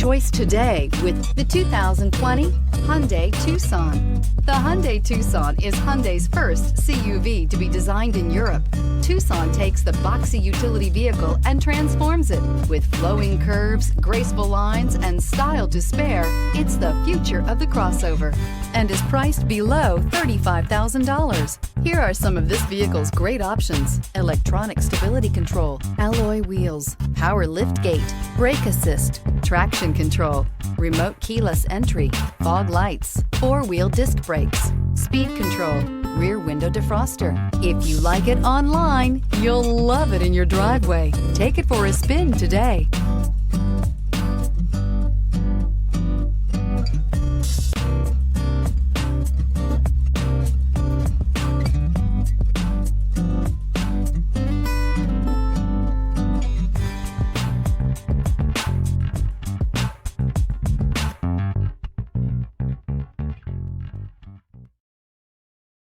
choice today with the 2020 Hyundai Tucson. The Hyundai Tucson is Hyundai's first CUV to be designed in Europe. Tucson takes the boxy utility vehicle and transforms it. With flowing curves, graceful lines, and style to spare, it's the future of the crossover and is priced below $35,000. Here are some of this vehicle's great options: electronic stability control, alloy wheels, power lift gate, brake assist, traction control, remote keyless entry, fog lights, four-wheel disc brakes, speed control, rear window defroster. If you like it online, you'll love it in your driveway. Take it for a spin today.